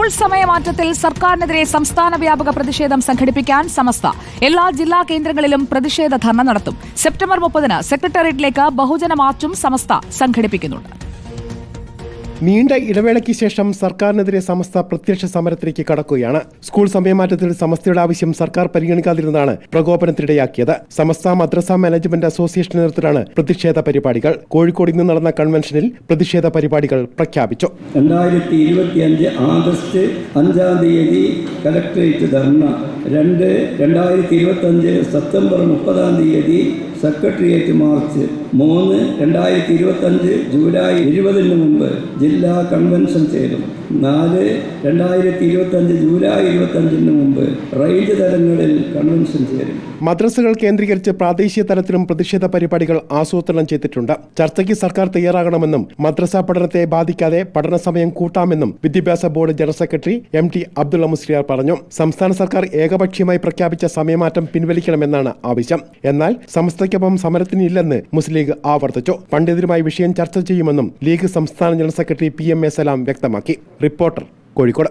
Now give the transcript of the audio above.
School സമയമാറ്റത്തിൽ സർക്കാരിനെതിരെ സംസ്ഥാന വ്യാപക പ്രതിഷേധം സംഘടിപ്പിക്കാൻ സമസ്ത എല്ലാ ജില്ലാ കേന്ദ്രങ്ങളിലും പ്രതിഷേധ ധർണ നടത്തും. സെപ്റ്റംബർ 30-ന് സെക്രട്ടേറിയറ്റിലേക്ക് ബഹുജന മാർച്ചും സമസ്ത സംഘടിപ്പിക്കുന്നുണ്ട്. നീണ്ട ഇടവേളയ്ക്ക് ശേഷം സർക്കാരിനെതിരെ സമസ്ത പ്രത്യക്ഷ സമരത്തിലേക്ക് കടക്കുകയാണ്. സ്കൂൾ സമയമാറ്റത്തിൽ സമസ്തയുടെ ആവശ്യം സർക്കാർ പരിഗണിക്കാതിരുന്നതാണ് പ്രകോപനത്തിനിടയാക്കിയത്. സമസ്ത മദ്രസ മാനേജ്മെന്റ് അസോസിയേഷൻ നേതൃത്വത്തിലാണ് പ്രതിഷേധ പരിപാടികൾ. കോഴിക്കോട് ഇന്ന് നടന്ന കൺവെൻഷനിൽ പ്രതിഷേധ പരിപാടികൾ പ്രഖ്യാപിച്ചു. 2025 ആഗസ്റ്റ് 5-ാം തീയതി കലക്ടറേറ്റ് ധർണ, 2025 സെപ്റ്റംബർ 30-ാം തീയതി സെക്രട്ടേറിയറ്റ് മാർച്ച്, 2025 ജൂലൈ 20-ന് മുമ്പ് ജില്ലാ കൺവെൻഷൻ ചേരും, 2025 ജൂലൈ 25-ന് മുമ്പ് റേഞ്ച് തലങ്ങളിൽ കൺവെൻഷൻ ചേരും. മദ്രസകൾ കേന്ദ്രീകരിച്ച് പ്രാദേശിക തലത്തിലും പ്രതിഷേധ പരിപാടികൾ ആസൂത്രണം ചെയ്തിട്ടുണ്ട്. ചർച്ചയ്ക്ക് സർക്കാർ തയ്യാറാകണമെന്നും മദ്രസ പഠനത്തെ ബാധിക്കാതെ പഠന സമയം കൂട്ടാമെന്നും വിദ്യാഭ്യാസ board general secretary MT Abdulla Musliyar പറഞ്ഞു. സംസ്ഥാന സർക്കാർ ഏകപക്ഷീയമായി പ്രഖ്യാപിച്ച സമയമാറ്റം പിൻവലിക്കണമെന്നാണ് ആവശ്യം. എന്നാൽ സമസ്തയ്ക്കൊപ്പം സമരത്തിനില്ലെന്ന് മുസ്ലിം ലീഗ് ആവർത്തിച്ചു. പണ്ഡിതരുമായി വിഷയം ചർച്ച ചെയ്യുമെന്നും ലീഗ് സംസ്ഥാന ജനറൽ സെക്രട്ടറി PM A സലാം വ്യക്തമാക്കി. റിപ്പോർട്ടർ, കോഴിക്കോട്.